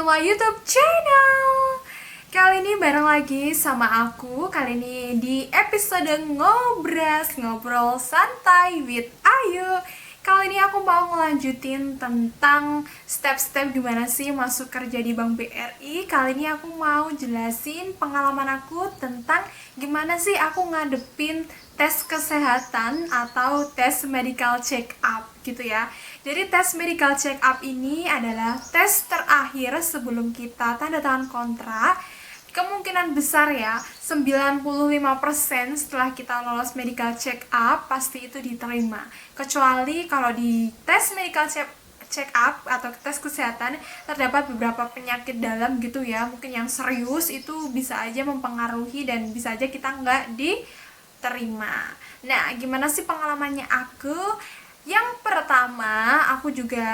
my YouTube channel. Kali ini bareng lagi sama aku. Kali ini di episode ngobrol santai with Ayu. Kali ini aku mau ngelanjutin tentang step-step gimana sih masuk kerja di Bank BRI. Kali ini aku mau jelasin pengalaman aku tentang gimana sih aku ngadepin tes kesehatan atau tes medical check up gitu ya. Jadi tes medical check up ini adalah tes terakhir sebelum kita tanda tangan kontrak. Kemungkinan besar ya 95% setelah kita lolos medical check up pasti itu diterima. Kecuali kalau di tes medical check up atau tes kesehatan terdapat beberapa penyakit dalam gitu ya, mungkin yang serius itu bisa aja mempengaruhi dan bisa aja kita nggak diterima. Nah, gimana sih pengalamannya aku? Yang pertama, aku juga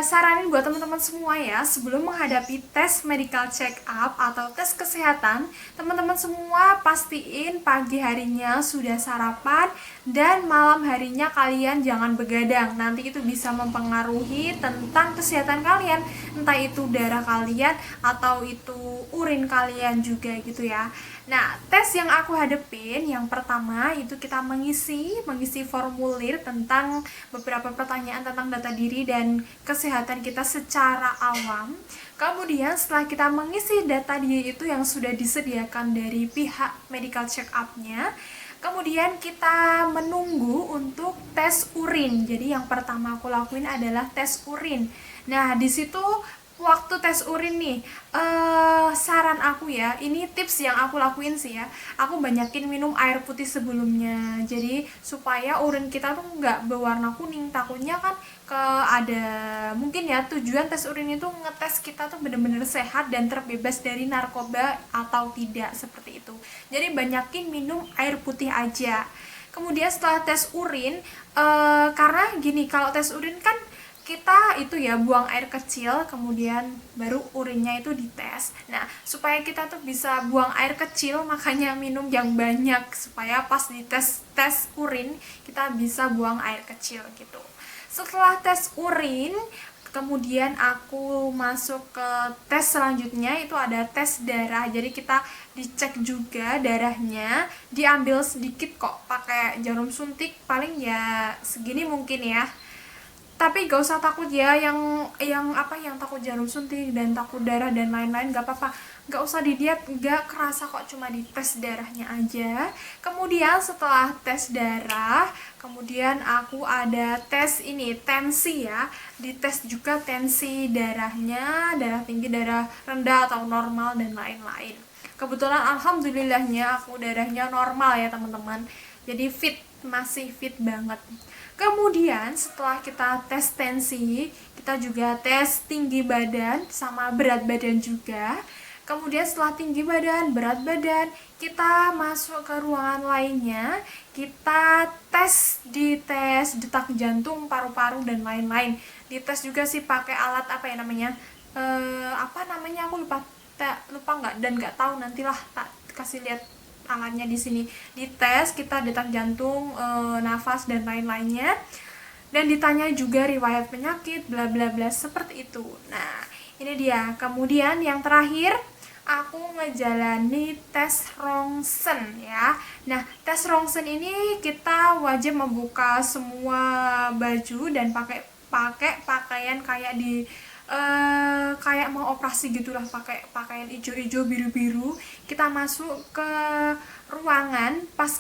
saranin buat teman-teman semua ya, sebelum menghadapi tes medical check up atau tes kesehatan, teman-teman semua pastiin pagi harinya sudah sarapan dan malam harinya kalian jangan begadang. Nanti itu bisa mempengaruhi tentang kesehatan kalian, entah itu darah kalian atau itu urin kalian juga gitu ya. Nah, tes yang aku hadepin yang pertama itu kita mengisi formulir tentang beberapa pertanyaan tentang data diri dan kesehatan kita secara awam. Kemudian setelah kita mengisi data diri itu yang sudah disediakan dari pihak medical check up-nya, kemudian kita menunggu untuk tes urin. Jadi yang pertama aku lakuin adalah tes urin. Nah, di situ waktu tes urin nih, saran aku ya, ini tips yang aku lakuin sih ya, aku banyakin minum air putih sebelumnya, jadi supaya urin kita tuh nggak berwarna kuning. Takutnya kan ada mungkin ya, tujuan tes urin itu ngetes kita tuh bener-bener sehat dan terbebas dari narkoba atau tidak, seperti itu. Jadi banyakin minum air putih aja. Kemudian setelah tes urin, karena gini, kalau tes urin kan kita itu ya buang air kecil, kemudian baru urinnya itu dites. Nah, supaya kita tuh bisa buang air kecil, makanya minum yang banyak supaya pas di tes urin kita bisa buang air kecil gitu. Setelah tes urin, kemudian aku masuk ke tes selanjutnya, itu ada tes darah. Jadi kita dicek juga darahnya, diambil sedikit kok pakai jarum suntik, paling ya segini mungkin ya. Tapi gak usah takut ya, yang takut jarum suntik dan takut darah dan lain-lain, gak apa-apa, gak usah didiet, gak kerasa kok, cuma di tes darahnya aja. Kemudian setelah tes darah, kemudian aku ada tes ini, tensi ya, dites juga tensi darahnya, darah tinggi, darah rendah atau normal dan lain-lain. Kebetulan alhamdulillahnya aku darahnya normal ya teman-teman, jadi masih fit banget. Kemudian setelah kita tes tensi, kita juga tes tinggi badan sama berat badan juga. Kemudian setelah tinggi badan, berat badan, kita masuk ke ruangan lainnya, kita dites detak jantung, paru-paru dan lain-lain. Dites juga sih pakai alat aku lupa nggak dan nggak tahu, nantilah tak kasih lihat alatnya di sini. Dites kita detak jantung, nafas dan lain-lainnya, dan ditanya juga riwayat penyakit bla bla bla seperti itu. Nah, ini dia. Kemudian yang terakhir aku ngejalani tes rongsen ya. Nah, tes rongsen ini kita wajib membuka semua baju dan pakai pakaian kayak kayak mau operasi gitulah, pakai pakaian hijau-hijau biru-biru. Kita masuk ke ruangan, pas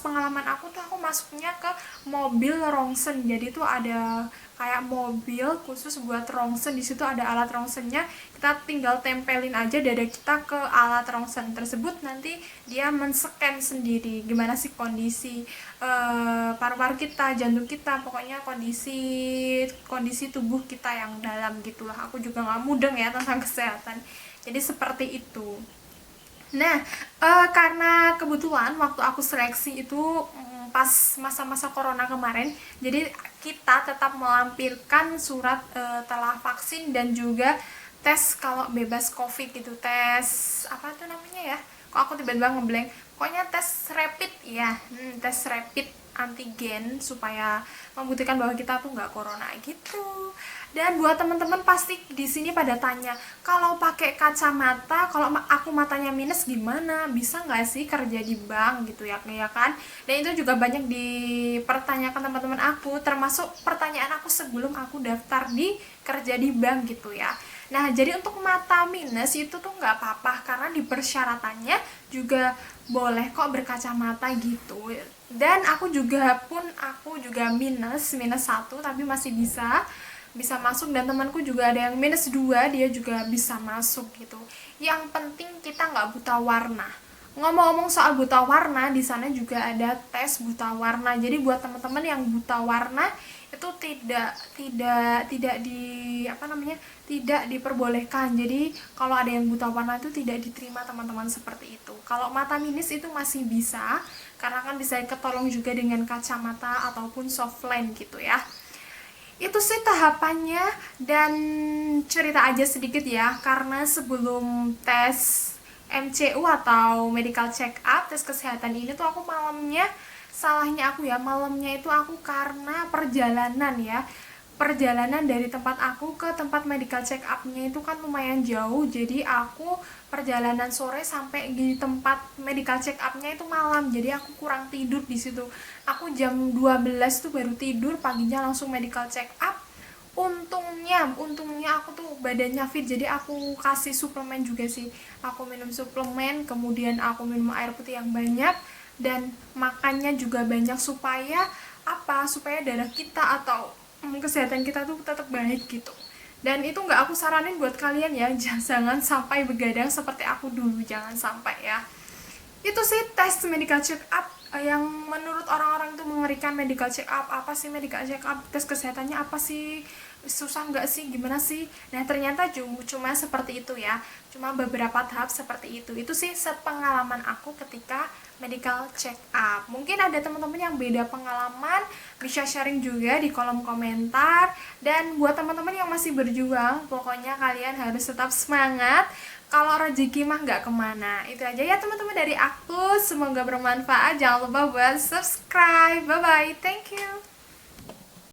pengalaman aku tuh, aku masuknya ke mobil rongsen. Jadi tuh ada kayak mobil khusus buat rongsen, di situ ada alat rongsennya, kita tinggal tempelin aja dada kita ke alat rongsen tersebut, nanti dia men-scan sendiri gimana sih kondisi paru-paru kita, jantung kita, pokoknya kondisi tubuh kita yang dalam gitulah. Aku juga nggak mudeng ya tentang kesehatan, jadi seperti itu. Nah, karena kebetulan waktu aku seleksi itu pas masa-masa corona kemarin, jadi kita tetap melampirkan surat telah vaksin dan juga tes kalau bebas covid gitu, tes apa tuh namanya ya, kok aku tiba-tiba ngeblank, pokoknya tes rapid ya, tes rapid antigen supaya membuktikan bahwa kita tuh nggak corona gitu. Dan buat teman-teman pasti di sini pada tanya, kalau pakai kacamata, kalau aku matanya minus gimana? Bisa nggak sih kerja di bank gitu ya kan? Dan itu juga banyak dipertanyakan teman-teman aku, termasuk pertanyaan aku sebelum aku daftar di kerja di bank gitu ya. Nah, jadi untuk mata minus itu tuh nggak apa-apa karena di persyaratannya juga boleh kok berkacamata gitu. Dan aku juga minus satu tapi masih bisa masuk, dan temanku juga ada yang minus 2 dia juga bisa masuk gitu. Yang penting kita nggak buta warna. Ngomong-ngomong soal buta warna, di sana juga ada tes buta warna. Jadi buat teman-teman yang buta warna itu tidak tidak diperbolehkan. Jadi kalau ada yang buta warna itu tidak diterima teman-teman, seperti itu. Kalau mata minus itu masih bisa karena kan bisa ketolong juga dengan kacamata ataupun softline gitu ya. Itu sih tahapannya, dan cerita aja sedikit ya, karena sebelum tes MCU atau medical check up, tes kesehatan ini tuh aku malamnya itu aku karena perjalanan dari tempat aku ke tempat medical check up-nya itu kan lumayan jauh, jadi aku perjalanan sore sampai di tempat medical check up-nya itu malam, jadi aku kurang tidur di situ. Aku jam 12 tuh baru tidur, paginya langsung medical check up. Untungnya aku tuh badannya fit, jadi aku kasih suplemen juga sih. Aku minum suplemen, kemudian aku minum air putih yang banyak, dan makannya juga banyak supaya supaya darah kita atau kesehatan kita tuh tetap baik gitu. Dan itu nggak aku saranin buat kalian ya, jangan sampai begadang seperti aku dulu, jangan sampai ya. Itu sih tes medical check up yang menurut orang-orang itu mengerikan. Medical check up, apa sih medical check up, tes kesehatannya apa sih, susah nggak sih, gimana sih? Nah ternyata cuma seperti itu ya, cuma beberapa tahap seperti itu sih sepengalaman aku ketika medical check up. Mungkin ada teman-teman yang beda pengalaman, bisa sharing juga di kolom komentar. Dan buat teman-teman yang masih berjuang, pokoknya kalian harus tetap semangat. Kalau rezeki mah nggak kemana. Itu aja ya teman-teman dari aku, semoga bermanfaat. Jangan lupa buat subscribe. Bye bye, thank you.